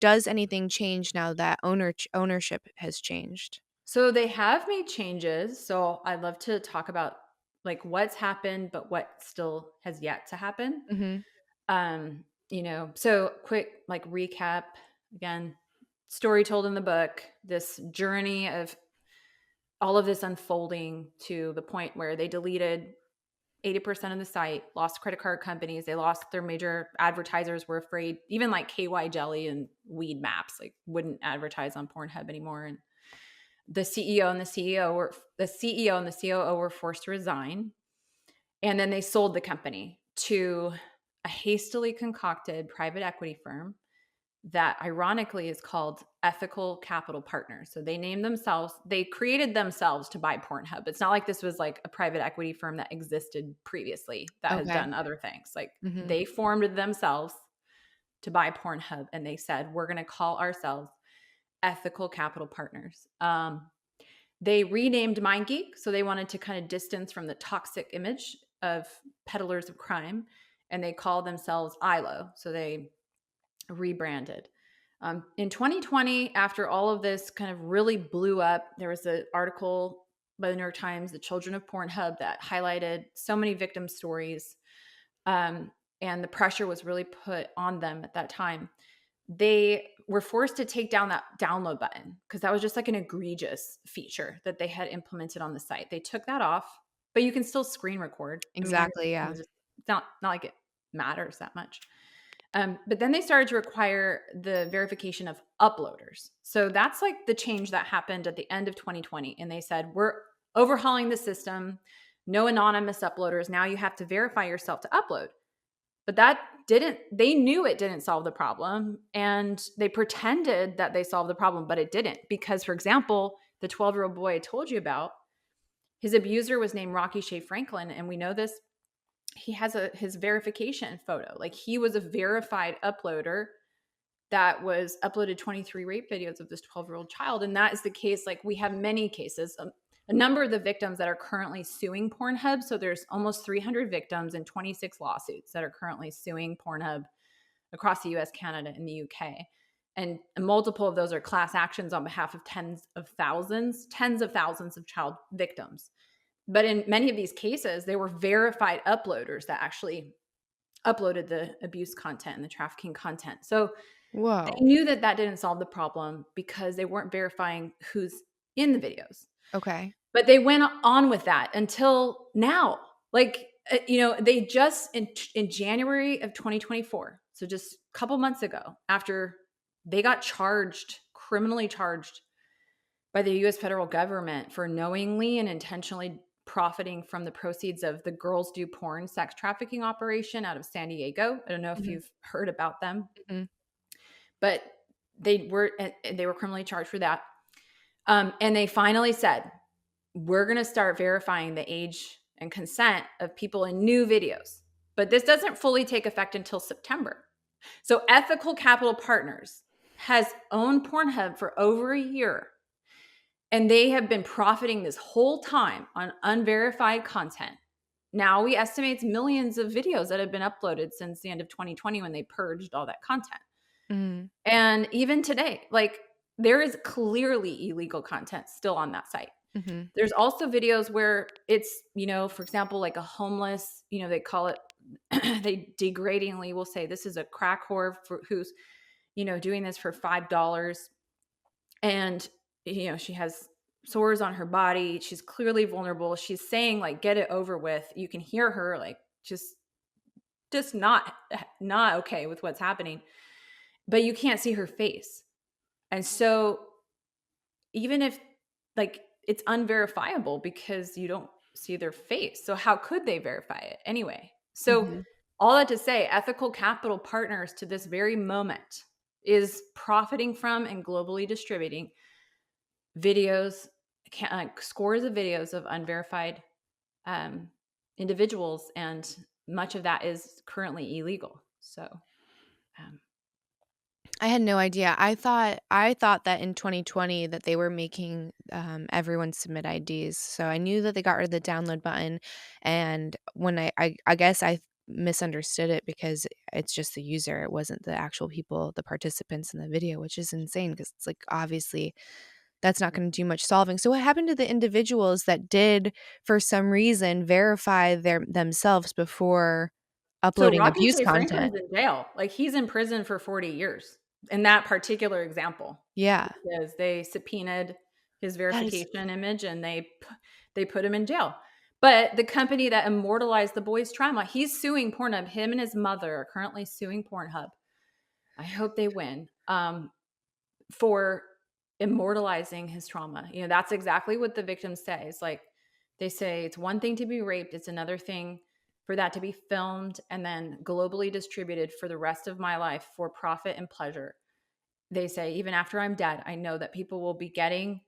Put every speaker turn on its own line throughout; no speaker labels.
does anything change now that ownership has changed?
So they have made changes. So I'd love to talk about like what's happened, but what still has yet to happen.
Mhm.
So quick like recap again, story told in the book, this journey of all of this unfolding to the point where they deleted 80% of the site, lost credit card companies, they lost their major advertisers, were afraid, even like KY Jelly and Weed Maps, like wouldn't advertise on Pornhub anymore. And the CEO and the COO were forced to resign. And then they sold the company to a hastily concocted private equity firm that ironically is called Ethical Capital Partners. So they created themselves to buy Pornhub. It's not like this was like a private equity firm that existed previously that has
Okay.
done other things. Like
Mhm.
they formed themselves to buy Pornhub and they said, we're going to call ourselves Ethical Capital Partners. They renamed MindGeek. So they wanted to kind of distance from the toxic image of peddlers of crime. And they called themselves ILO. So they rebranded. In 2020, after all of this kind of really blew up, there was an article by the New York Times, The Children of Pornhub, that highlighted so many victim stories. And the pressure was really put on them at that time. They were forced to take down that download button because that was just like an egregious feature that they had implemented on the site. They took that off, but you can still screen record. I mean,
Exactly, yeah.
it's not like it matters that much. But then they started to require the verification of uploaders. So that's like the change that happened at the end of 2020. And they said, we're overhauling the system, no anonymous uploaders. Now you have to verify yourself to upload. But they knew it didn't solve the problem. And they pretended that they solved the problem, but it didn't. Because, for example, the 12-year-old boy I told you about, his abuser was named Rocky Shea Franklin. And we know this, he has his verification photo. Like he was a verified uploader that was uploaded 23 rape videos of this 12-year-old child. And that is the case. Like we have many cases, a number of the victims that are currently suing Pornhub. So there's almost 300 victims and 26 lawsuits that are currently suing Pornhub across the US, Canada, and the UK. And multiple of those are class actions on behalf of tens of thousands of child victims. But in many of these cases, they were verified uploaders that actually uploaded the abuse content and the trafficking content. So they
Whoa.
knew that didn't solve the problem because they weren't verifying who's in the videos.
Okay.
But they went on with that until now. Like, they just in January of 2024, so just a couple months ago, after they got criminally charged by the US federal government for knowingly and intentionally profiting from the proceeds of the Girls Do Porn sex trafficking operation out of San Diego. I don't know if
Mhm.
you've heard about them,
Mhm.
but they were criminally charged for that. And they finally said, we're going to start verifying the age and consent of people in new videos. But this doesn't fully take effect until September. So Ethical Capital Partners has owned Pornhub for over a year. And they have been profiting this whole time on unverified content. Now we estimate it's millions of videos that have been uploaded since the end of 2020 when they purged all that content.
Mhm.
And even today, like there is clearly illegal content still on that site.
Mhm.
There's also videos where it's, for example, like a homeless, they call it, they degradingly will say this is a crack whore who's, doing this for $5. And, she has sores on her body. She's clearly vulnerable. She's saying like, get it over with. You can hear her like, just not okay with what's happening, but you can't see her face. And so even if like it's unverifiable because you don't see their face. So how could they verify it anyway? So
Mhm.
all that to say, Ethical Capital Partners to this very moment is profiting from and globally distributing videos, scores of videos of unverified um, individuals, and much of that is currently illegal. So um,
I had no idea. I thought that in 2020 that they were making everyone submit IDs. So I knew that they got rid of the download button, and when I guess I misunderstood it because it's just the user. It wasn't the actual people, the participants in the video, which is insane because it's like, obviously, that's not gonna do much solving. So what happened to the individuals that did, for some reason, verify themselves before
So
uploading
Rocky
abuse
J.
content?
Franklin's in jail. Like, he's in prison for 40 years in that particular example
Yeah.
because they subpoenaed his
That is
verification image and they put him in jail. But the company that immortalized the boy's trauma, he's suing Pornhub. Him and his mother are currently suing Pornhub. I hope they win. For immortalizing his trauma. You know, that's exactly what the victims say. It's like they say it's one thing to be raped, it's another thing for that to be filmed and then globally distributed for the rest of my life for profit and pleasure. They say, even after I'm dead, I know that people will be getting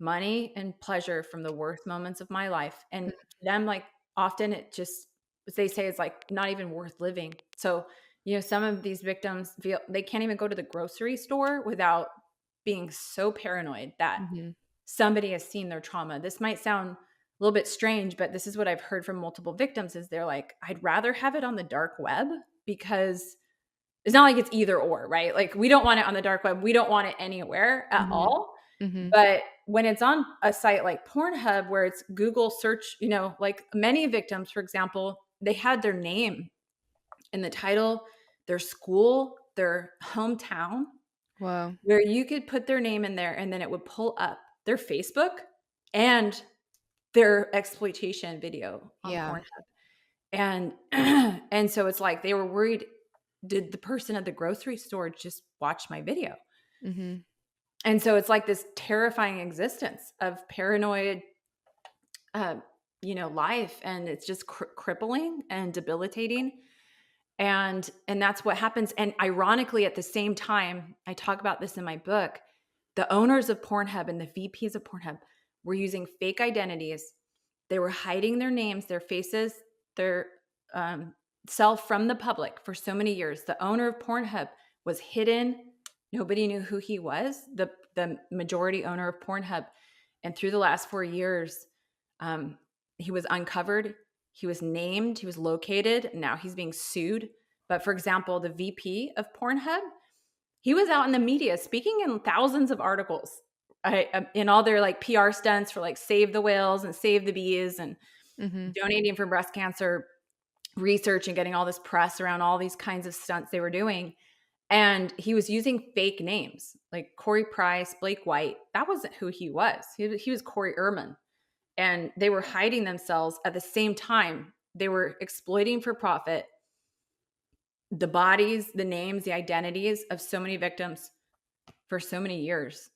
money and pleasure from the worst moments of my life. And to them, like, often it just, they say it's like not even worth living. So, you know, some of these victims feel they can't even go to the grocery store without being so paranoid that
Mhm.
somebody has seen their trauma. This might sound a little bit strange, but this is what I've heard from multiple victims is they're like, I'd rather have it on the dark web because it's not like it's either or, right? Like, we don't want it on the dark web. We don't want it anywhere at
Mhm.
all.
Mhm.
But when it's on a site like Pornhub, where it's Google search, you know, like many victims, for example, they had their name in the title, their school, their hometown,
Wow.
where you could put their name in there and then it would pull up their Facebook and their exploitation video on
Yeah.
Pornhub. And and so it's like they were worried, did the person at the grocery store just watch my video?
Mhm.
And so it's like this terrifying existence of paranoid uh, you know, life, and it's just crippling and debilitating. And that's what happens. And ironically, at the same time, I talk about this in my book, the owners of Pornhub and the VPs of Pornhub were using fake identities. They were hiding their names, their faces, their um, self from the public for so many years. The owner of Pornhub was hidden. Nobody knew who he was, the majority owner of Pornhub. And through the last 4 years, um, he was uncovered, he was named, he was located, and now he's being sued. But for example, the VP of Pornhub, he was out in the media speaking in thousands of articles, in all their like PR stunts for like save the whales and save the bees and
Mhm.
donating for breast cancer research and getting all this press around all these kinds of stunts they were doing. And he was using fake names like Corey Price, Blake White. That wasn't who he was. He was Corey Ehrman. And they were hiding themselves at the same time. They were exploiting for profit the bodies, the names, the identities of so many victims for so many years.